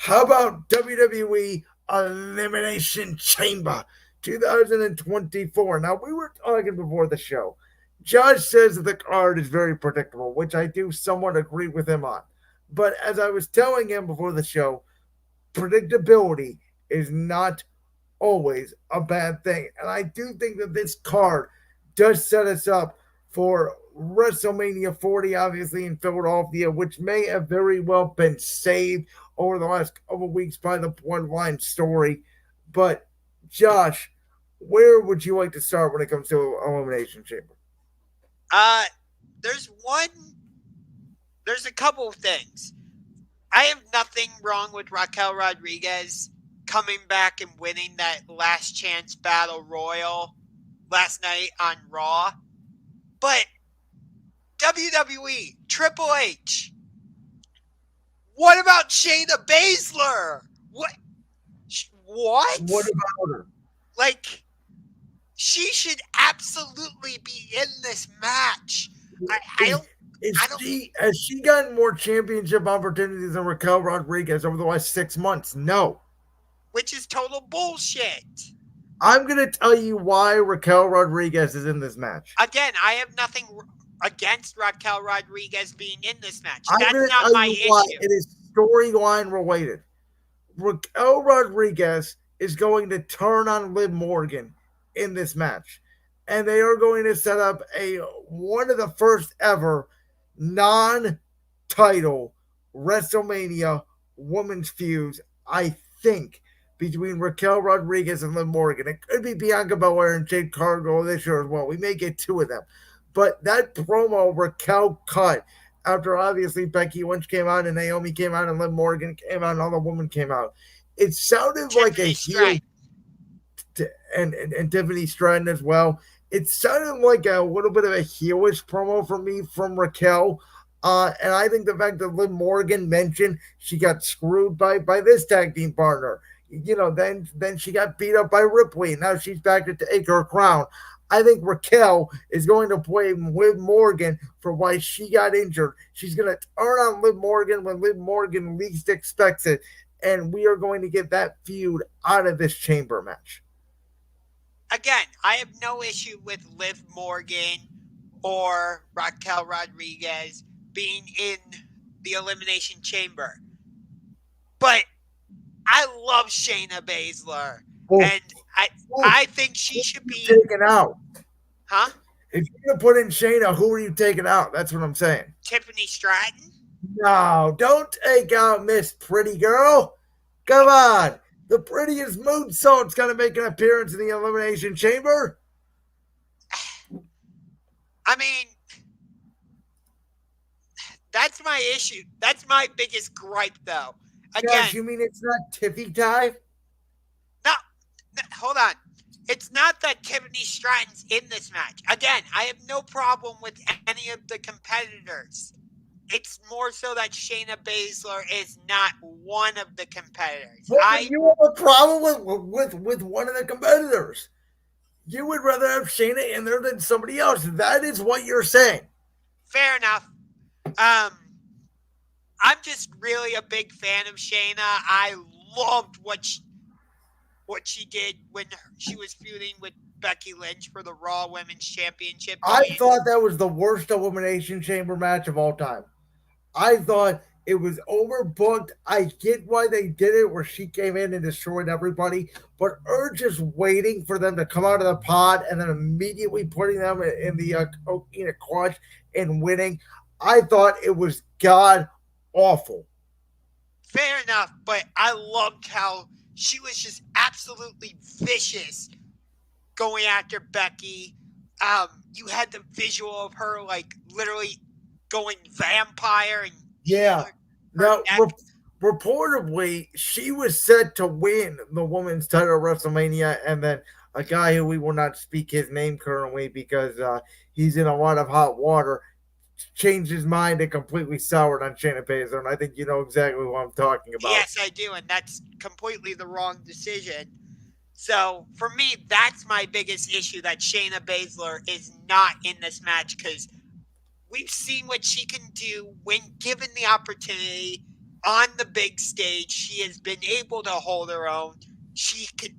How about WWE Elimination Chamber 2024? Now, we were talking before the show. Josh says that the card is very predictable, which I do somewhat agree with him on. But as I was telling him before the show, predictability is not always a bad thing. And I do think that this card does set us up for WrestleMania 40, obviously in Philadelphia, which may have very well been saved over the last couple of weeks by the Bloodline story. But, Josh, where would you like to start when it comes to Elimination Chamber? Uh, there's a couple of things. I have nothing wrong with Raquel Rodriguez coming back and winning that last chance battle royal last night on Raw. But WWE, Triple H, what about Shayna Baszler? What? What about her? Like, she should absolutely be in this match. Has she gotten more championship opportunities than Raquel Rodriguez over the last 6 months? No. Which is total bullshit. I'm going to tell you why Raquel Rodriguez is in this match. Again, I have nothing against Raquel Rodriguez being in this match. That's not my issue. It is storyline related. Raquel Rodriguez is going to turn on Liv Morgan in this match. And they are going to set up one of the first ever non-title WrestleMania women's feuds, I think, between Raquel Rodriguez and Liv Morgan. It could be Bianca Belair and Jade Cargill this year as well. We may get two of them. But that promo Raquel cut after obviously Becky Lynch came out and Naomi came out and Liv Morgan came out and all the women came out. It sounded like a heel, and Tiffany Stratton as well. It sounded like a little bit of a heelish promo for me from Raquel. And I think the fact that Liv Morgan mentioned she got screwed by this tag team partner. Then she got beat up by Ripley. Now she's back to take her crown. I think Raquel is going to blame Liv Morgan for why she got injured. She's going to turn on Liv Morgan when Liv Morgan least expects it. And we are going to get that feud out of this chamber match. Again, I have no issue with Liv Morgan or Raquel Rodriguez being in the Elimination Chamber. But I love Shayna Baszler. And I think she should be taken out. Huh? If you're going to put in Shayna, who are you taking out? That's what I'm saying. Tiffany Stratton? No, don't take out Miss Pretty Girl. Come on. The prettiest moonsault's going to make an appearance in the Elimination Chamber. I mean, that's my issue. That's my biggest gripe, though. Again, Gosh, you mean it's not Tiffy time? No, hold on. It's not that Tiffany Stratton's in this match. Again, I have no problem with any of the competitors. It's more so that Shayna Baszler is not one of the competitors. You have a problem with one of the competitors. You would rather have Shayna in there than somebody else. That is what you're saying. Fair enough. I'm just really a big fan of Shayna. I loved what she did when she was feuding with Becky Lynch for the Raw Women's Championship. I thought that was the worst Elimination Chamber match of all time. I thought it was overbooked. I get why they did it, where she came in and destroyed everybody, but her just waiting for them to come out of the pod and then immediately putting them in the coquina clutch and winning, I thought it was god awful. Fair enough, but I loved how she was just absolutely vicious going after Becky. You had the visual of her like literally going vampire and Now reportedly she was set to win the women's title at WrestleMania, and then a guy who we will not speak his name currently because he's in a lot of hot water changed his mind and completely soured on Shayna Baszler, and I think you know exactly what I'm talking about. Yes, I do, and that's completely the wrong decision. So, for me, that's my biggest issue, that Shayna Baszler is not in this match, because we've seen what she can do when given the opportunity. on the big stage. She has been able to hold her own. She could.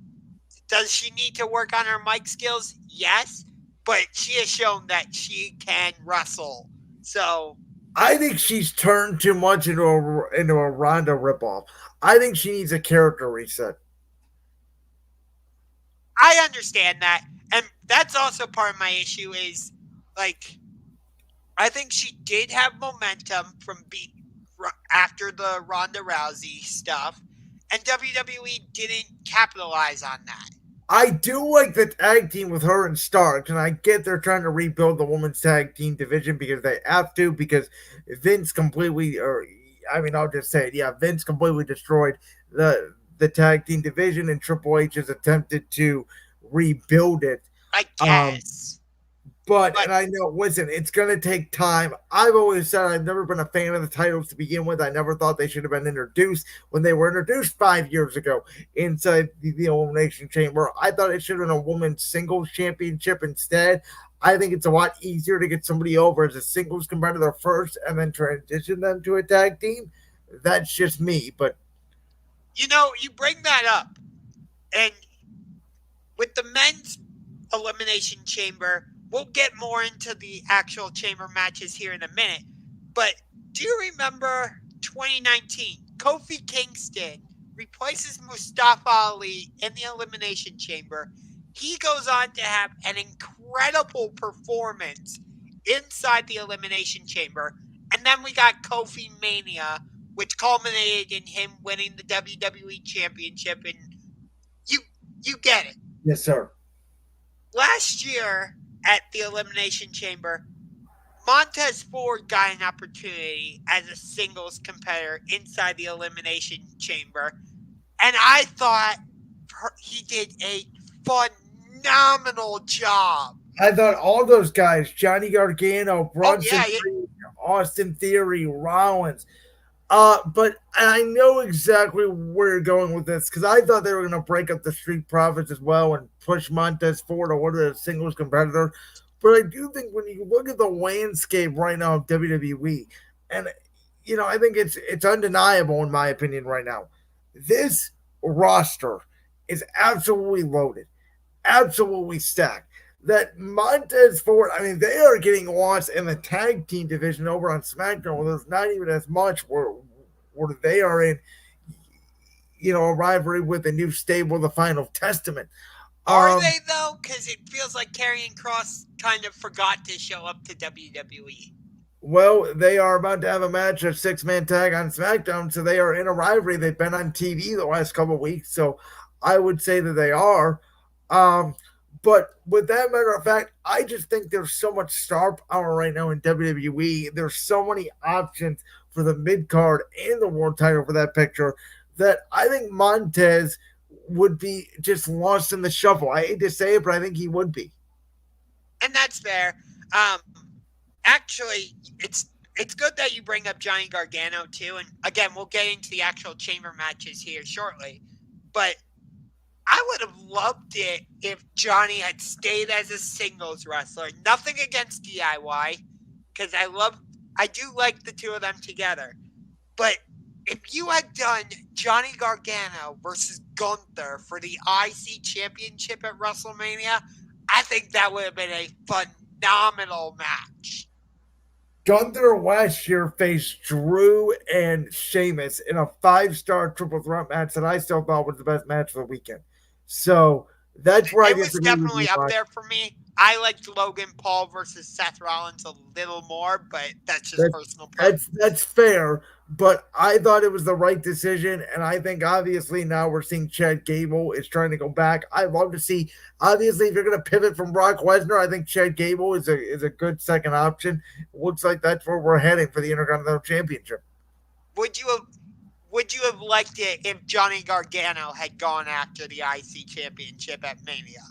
Does she need to work on her mic skills? Yes, but she has shown that she can wrestle. So I think she's turned too much into a Ronda ripoff. I think she needs a character reset. I understand that, and that's also part of my issue. Is like I think she did have momentum from after the Ronda Rousey stuff, and WWE didn't capitalize on that. I do like the tag team with her and Starks, and I get they're trying to rebuild the women's tag team division because they have to, because Vince completely, or I mean, I'll just say it, yeah, Vince completely destroyed the tag team division, and Triple H has attempted to rebuild it. I Um, guess, But, but and I know, listen, it's going to take time. I've always said I've never been a fan of the titles to begin with. I never thought they should have been introduced when they were introduced 5 years ago inside the Elimination Chamber. I thought it should have been a women's singles championship instead. I think it's a lot easier to get somebody over as a singles competitor first and then transition them to a tag team. That's just me. But you bring that up, and with the men's elimination chamber, we'll get more into the actual chamber matches here in a minute. But do you remember 2019? Kofi Kingston replaces Mustafa Ali in the elimination chamber. He goes on to have an incredible performance inside the elimination chamber. And then we got Kofi Mania, which culminated in him winning the WWE Championship. And you you get it. yes, sir. Last year at the Elimination Chamber, Montez Ford got an opportunity as a singles competitor inside the Elimination Chamber, and I thought he did a phenomenal job. I thought all those guys, Johnny Gargano, Oh Bronson yeah, Reed, Austin Theory, Rollins, but I know exactly where you're going with this because I thought they were going to break up the Street Profits as well and push Montez Ford over to a singles competitor. But I do think when you look at the landscape right now of WWE, and I think it's undeniable in my opinion right now. This roster is absolutely loaded, absolutely stacked. That Montez Ford, I mean, they are getting lost in the tag team division over on SmackDown, where there's not even as much where they are in, a rivalry with the new stable, the Final Testament. are Um, they though? Because it feels like Karrion Kross kind of forgot to show up to WWE. well, they are about to have a match, a six-man tag on SmackDown, so they are in a rivalry. They've been on TV the last couple of weeks, so I would say that they are. Um, but with that matter of fact, I just think there's so much star power right now in WWE. There's so many options for the mid card and the world title for that picture that I think Montez would be just lost in the shuffle. I hate to say it, but I think he would be. And that's fair. Actually, it's good that you bring up Johnny Gargano too. And again, we'll get into the actual chamber matches here shortly. But I would have loved it if Johnny had stayed as a singles wrestler. Nothing against DIY, because I do like the two of them together. But if you had done Johnny Gargano versus Gunther for the IC Championship at WrestleMania, I think that would have been a phenomenal match. Gunther last year faced Drew and Sheamus in a five-star triple threat match that I still thought was the best match of the weekend. So that's where I It was disagree with you, definitely up Mike. there for me. I liked Logan Paul versus Seth Rollins a little more, but that's just That's personal that's preference. that's fair, but I thought it was the right decision, and I think obviously now we're seeing Chad Gable is trying to go back. I love to see. Obviously, if you're going to pivot from Brock Lesnar, I think Chad Gable is a good second option. Looks like that's where we're heading for the Intercontinental Championship. Would you have would you have liked it if Johnny Gargano had gone after the IC championship at Mania?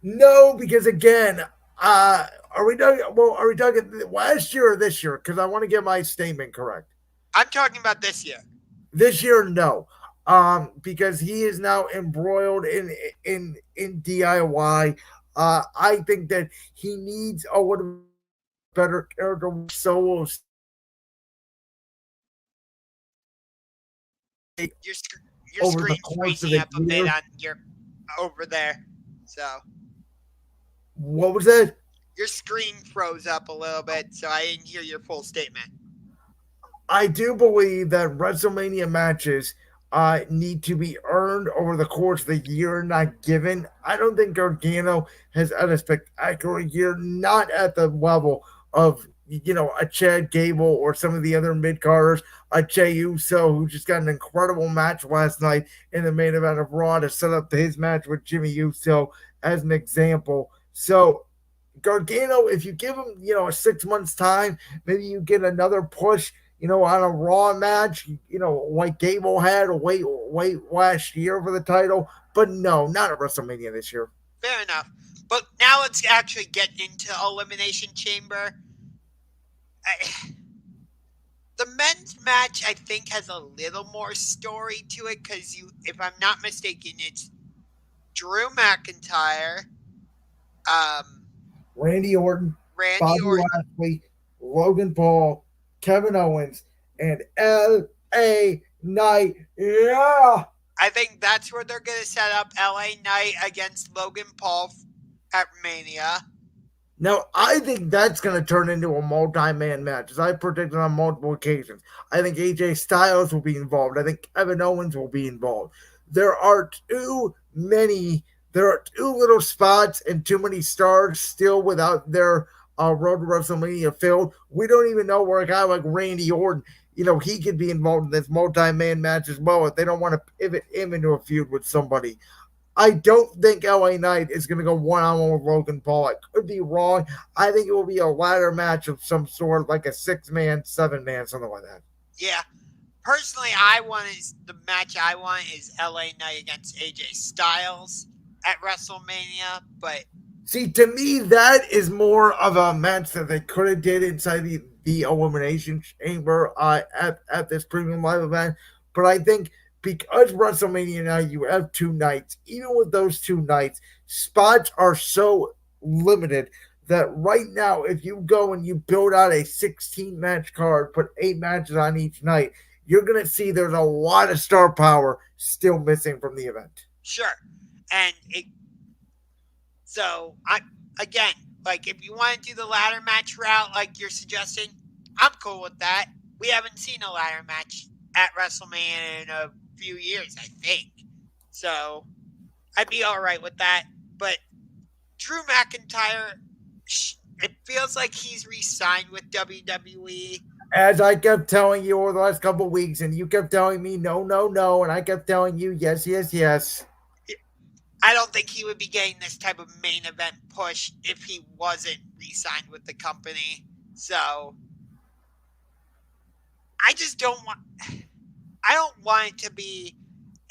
No, because again, are we talking? Well, are we talking last year or this year? Because I want to get my statement correct. I'm talking about this year. This year, no, because he is now embroiled in DIY. I think that he needs a little better character solo Your your over the screen's course of freezing the up a bit year. on your over there. So What was that? your screen froze up a little bit, so I didn't hear your full statement. I do believe that WrestleMania matches need to be earned over the course of the year, not given. I don't think Gargano has had a spectacular year, not at the level of a Chad Gable or some of the other mid carders, a Jey Uso who just got an incredible match last night in the main event of Raw to set up his match with Jimmy Uso as an example. So Gargano, if you give him, a 6 months time, maybe you get another push, on a Raw match, like Gable had wait last year for the title. But no, not at WrestleMania this year. Fair enough. But now let's actually get into Elimination Chamber. The men's match, I think, has a little more story to it because if I'm not mistaken, it's Drew McIntyre, Randy Orton, Randy Bobby Orton. Lashley, Logan Paul, Kevin Owens, and L.A. Knight. Yeah. I think that's where they're going to set up LA Knight against Logan Paul at Mania. Now, I think that's going to turn into a multi-man match, as I predicted on multiple occasions. I think AJ Styles will be involved. I think Kevin Owens will be involved. There are too little spots and too many stars still without their Road to WrestleMania filled. We don't even know where a guy like Randy Orton, he could be involved in this multi-man match as well if they don't want to pivot him into a feud with somebody. I don't think LA Knight is going to go one-on-one with Logan Paul. I could be wrong. I think it will be a ladder match of some sort, like a 6-man, 7-man, something like that. Yeah. Personally, the match I want is LA Knight against AJ Styles at WrestleMania. But see, to me, that is more of a match that they could have did inside the Elimination Chamber at this premium live event. But I think because WrestleMania now you have 2 nights, even with those 2 nights, spots are so limited that right now, if you go and you build out a 16-match card, put 8 matches on each night, you're going to see there's a lot of star power still missing from the event. Sure. And again, like if you want to do the ladder match route like you're suggesting, I'm cool with that. We haven't seen a ladder match at WrestleMania in a few years, I think. So I'd be all right with that. But Drew McIntyre, it feels like he's re-signed with WWE. As I kept telling you over the last couple of weeks, and you kept telling me no, no, no, and I kept telling you yes, yes, yes. I don't think he would be getting this type of main event push if he wasn't re-signed with the company. So I don't want it to be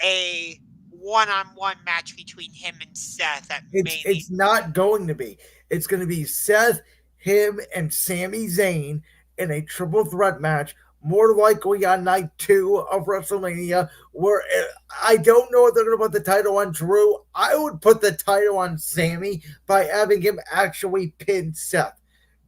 a one-on-one match between him and Seth at Mania. It's not going to be. It's going to be Seth, him, and Sami Zayn in a triple threat match, more likely on night 2 of WrestleMania, where I don't know if they're going to put the title on Drew. I would put the title on Sami by having him actually pin Seth.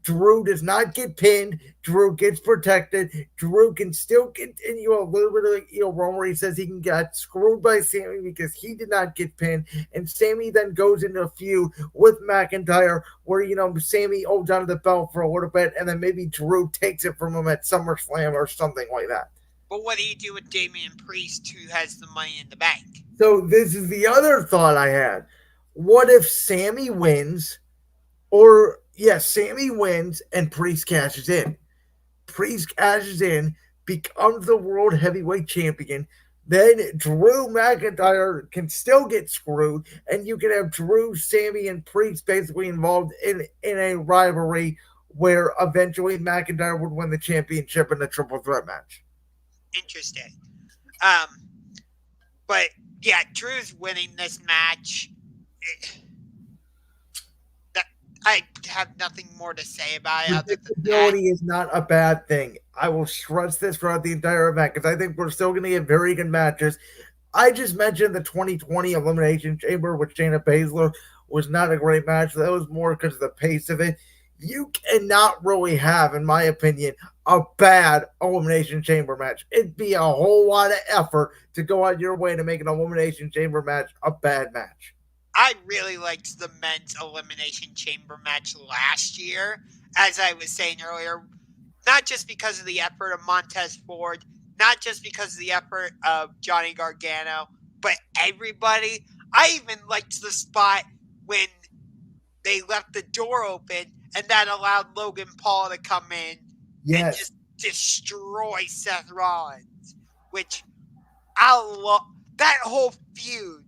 Drew does not get pinned. Drew gets protected. Drew can still continue a little bit of run where he says he can get screwed by Sami because he did not get pinned. And Sami then goes into a feud with McIntyre where, Sami holds onto the belt for a little bit and then maybe Drew takes it from him at SummerSlam or something like that. But what do you do with Damian Priest, who has the Money in the Bank? So this is the other thought I had. What if Sami wins or... yes, Sami wins and Priest cashes in. Priest cashes in, becomes the world heavyweight champion. Then Drew McIntyre can still get screwed, and you can have Drew, Sami, and Priest basically involved in a rivalry where eventually McIntyre would win the championship in a triple threat match. Interesting. But yeah, Drew's winning this match. I have nothing more to say about it other than that. Is not a bad thing. I will stress this throughout the entire event because I think we're still going to get very good matches. I just mentioned the 2020 Elimination Chamber with Shayna Baszler was not a great match. That was more because of the pace of it. you cannot really have, in my opinion, a bad Elimination Chamber match. It'd be a whole lot of effort to go out your way to make an Elimination Chamber match a bad match. I really liked the men's Elimination Chamber match last year, as I was saying earlier, not just because of the effort of Montez Ford, not just because of the effort of Johnny Gargano, but everybody. I even liked the spot when they left the door open and that allowed Logan Paul to come in and Yes. just destroy Seth Rollins, which I love. That whole feud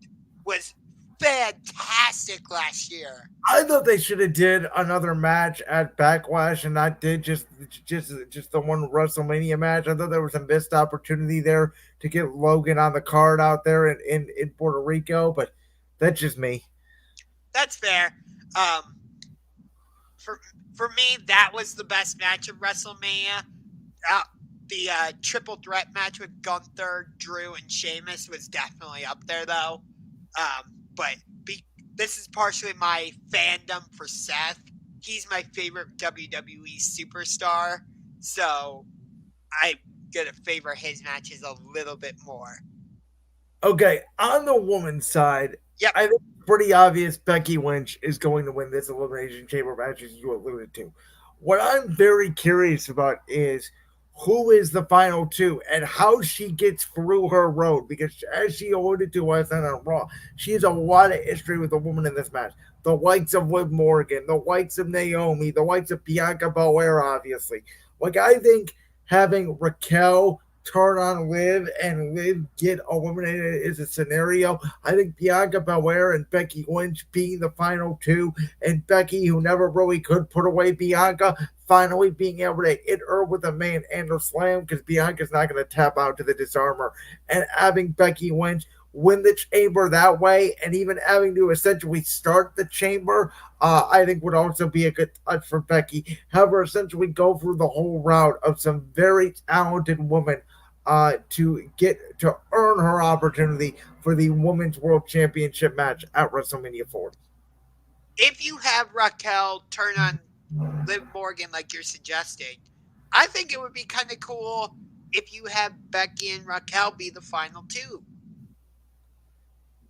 was fantastic last year. I thought they should have did another match at Backlash and not did just the one WrestleMania match. I thought there was a missed opportunity there to get Logan on the card out there in Puerto Rico, but that's just me. That's fair. Um, for me, that was the best match of WrestleMania. The triple threat match with Gunther, Drew, and Sheamus was definitely up there, though. But this is partially my fandom for Seth. He's my favorite WWE superstar, so I'm gonna favor his matches a little bit more. Okay, on the woman's side, Yep. I think it's pretty obvious Becky Lynch is going to win this Elimination Chamber match, as you alluded to. What I'm very curious about is who is the final two and how she gets through her road. Because as she alluded to last night on Raw, she has a lot of history with the woman in this match. The likes of Liv Morgan, the likes of Naomi, the likes of Bianca Belair, obviously. Like, I think having Raquel turn on Liv and Liv get eliminated is a scenario. I think Bianca Belair and Becky Lynch being the final two, and Becky, who never really could put away Bianca, finally being able to hit her with a man and a slam because Bianca's not going to tap out to the disarmer, and having Becky Lynch win the chamber that way, and even having to essentially start the chamber, I think would also be a good touch for Becky. Have her essentially go through the whole route of some very talented women to get to earn her opportunity for the Women's World Championship match at WrestleMania 40. If you have Raquel turn on Liv Morgan like you're suggesting, I think it would be kind of cool if you have Becky and Raquel be the final two.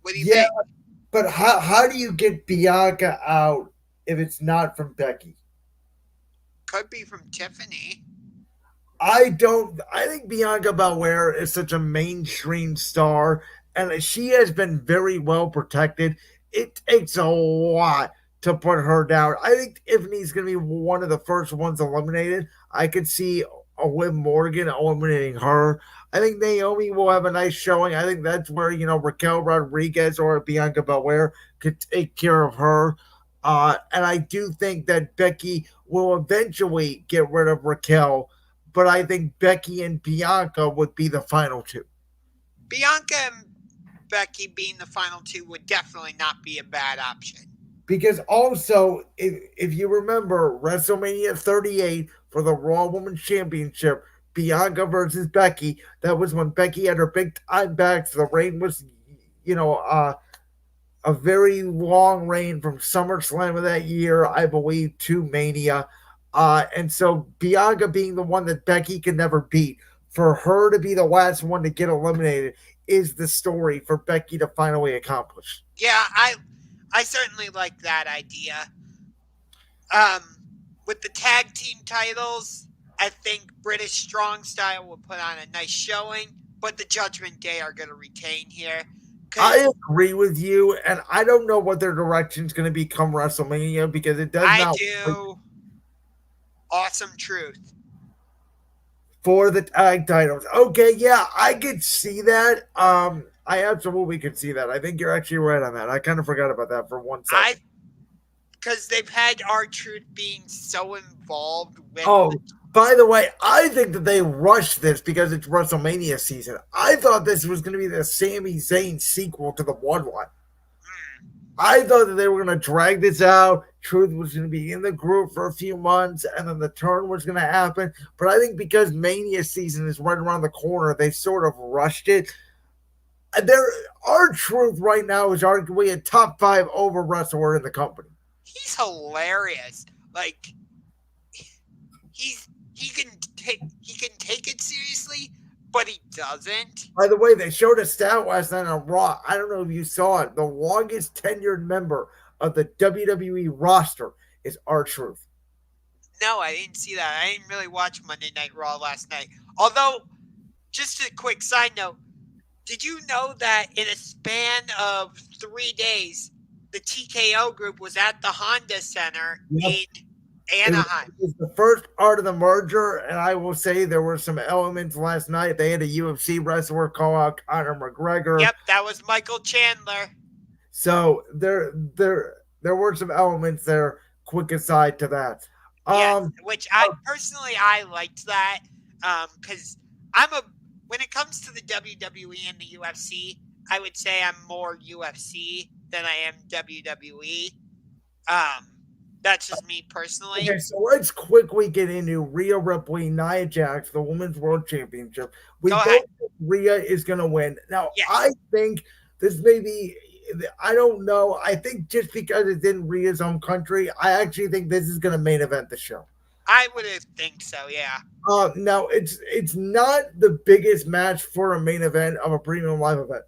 What do you think? But how do you get Bianca out if it's not from Becky? Could be from Tiffany. I don't. I think Bianca Belair is such a mainstream star, and she has been very well protected. It takes a lot to put her down. I think Tiffany's going to be one of the first ones eliminated. I could see a Liv Morgan eliminating her. I think Naomi will have a nice showing. I think that's where Raquel Rodriguez or Bianca Belair could take care of her. And I do think that Becky will eventually get rid of Raquel, but I think Becky and Bianca would be the final two. Bianca and Becky being the final two would definitely not be a bad option. Because also, if you remember WrestleMania 38 for the Raw Women's Championship, Bianca versus Becky, that was when Becky had her big time back. So the reign was, a very long reign from SummerSlam of that year, I believe, to Mania. And so Bianca being the one that Becky can never beat, for her to be the last one to get eliminated is the story for Becky to finally accomplish. Yeah, I certainly like that idea. With the tag team titles, I think British Strong Style will put on a nice showing, but the Judgment Day are going to retain here. I agree with you, and I don't know what their direction is going to be come WrestleMania because it does not. I do. Awesome Truth for the tag titles. Okay, yeah, I could see that. I absolutely could see that. I think you're actually right on that. I kind of forgot about that for 1 second. Because they've had R-Truth being so involved with. Oh, by the way, I think that they rushed this because it's WrestleMania season. I thought this was going to be the Sami Zayn sequel to the Bloodline. I thought that they were going to drag this out. Truth was going to be in the group for a few months, and then the turn was going to happen. But I think because Mania season is right around the corner, they sort of rushed it. R-Truth right now is arguably a top 5 over wrestler in the company. He's hilarious. Like, he can take it seriously, but he doesn't. By the way, they showed a stat last night on Raw. I don't know if you saw it. The longest tenured member of the WWE roster is R-Truth. No, I didn't see that. I didn't really watch Monday Night Raw last night. Although, just a quick side note, did you know that in a span of 3 days, the TKO group was at the Honda Center Yep. in Anaheim? It was the first part of the merger, and I will say there were some elements last night. They had a UFC wrestler call out Conor McGregor. Yep, that was Michael Chandler. So there were some elements there. Quick aside to that. Yes, which I personally I liked that because when it comes to the WWE and the UFC, I would say I'm more UFC than I am WWE. That's just me personally. Okay, so let's quickly get into Rhea Ripley, Nia Jax, the Women's World Championship. We Go both ahead. think Rhea is going to win. Now, Yes. I think this may be, I don't know. I think just because it's in Rhea's home country, I actually think this is going to main event the show. I would think so, yeah. Now, it's not the biggest match for a main event of a premium live event.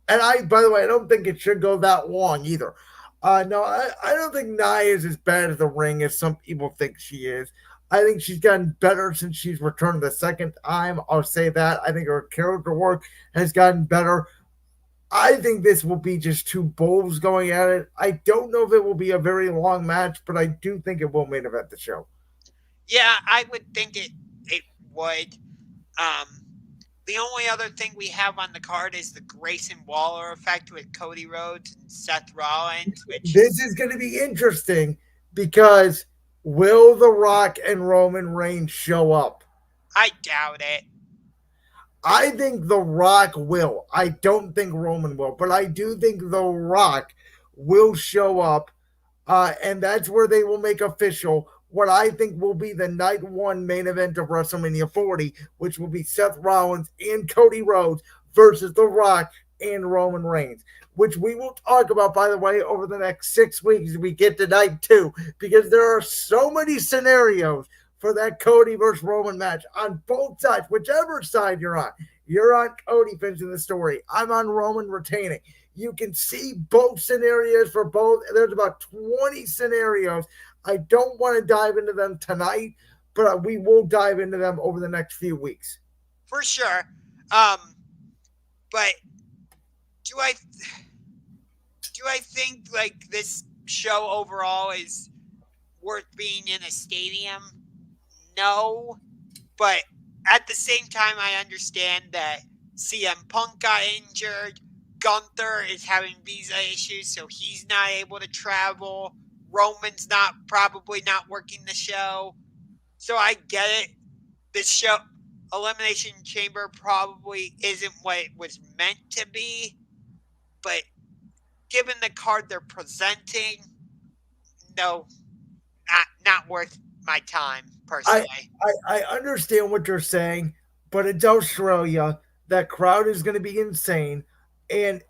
And by the way, I don't think it should go that long either. No, I don't think Nia is as bad at the ring as some people think she is. I think she's gotten better since she's returned the second time. I'll say that. I think her character work has gotten better. I think this will be just two bulls going at it. I don't know if it will be a very long match, but I do think it will main event the show. Yeah, I would think it would. The only other thing we have on the card is the Grayson Waller effect with Cody Rhodes and Seth Rollins. This is going to be interesting because will The Rock and Roman Reigns show up? I doubt it. I think The Rock will. I don't think Roman will, but I do think The Rock will show up, and that's where they will make official what I think will be the night one main event of WrestleMania 40, which will be Seth Rollins and Cody Rhodes versus The Rock and Roman Reigns, which we will talk about, by the way, over the next 6 weeks as we get to night two, because there are so many scenarios for that Cody versus Roman match on both sides, whichever side you're on. You're on Cody finishing the story. I'm on Roman retaining. You can see both scenarios for both. There's about 20 scenarios. I don't want to dive into them tonight, but we will dive into them over the next few weeks. For sure. But do I think like this show overall is worth being in a stadium? No. But at the same time, I understand that CM Punk got injured. Gunther is having visa issues, so he's not able to travel. Roman's probably not working the show. So I get it. This show, Elimination Chamber, probably isn't what it was meant to be. But given the card they're presenting, no, not worth my time, personally. I understand what you're saying, but it's Australia. That crowd is going to be insane. And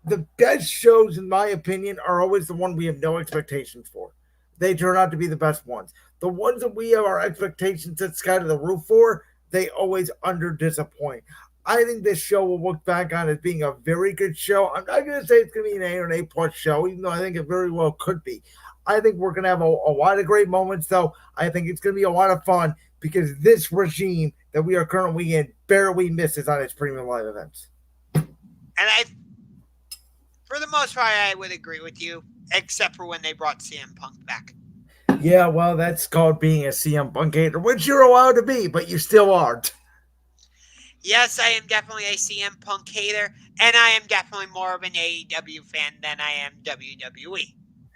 the best shows, in my opinion, are always the one we have no expectations for. They turn out to be the best ones. The ones that we have our expectations set sky to the roof for, they always under disappoint. I think this show will look back on as being a very good show. I'm not going to say it's going to be an A or an A plus show, even though I think it very well could be. I think we're going to have a lot of great moments, though. I think it's going to be a lot of fun because this regime that we are currently in barely misses on its premium live events. And for the most part, I would agree with you, except for when they brought CM Punk back. Yeah, well, that's called being a CM Punk hater, which you're allowed to be, but you still aren't. Yes, I am definitely a CM Punk hater, and I am definitely more of an AEW fan than I am WWE.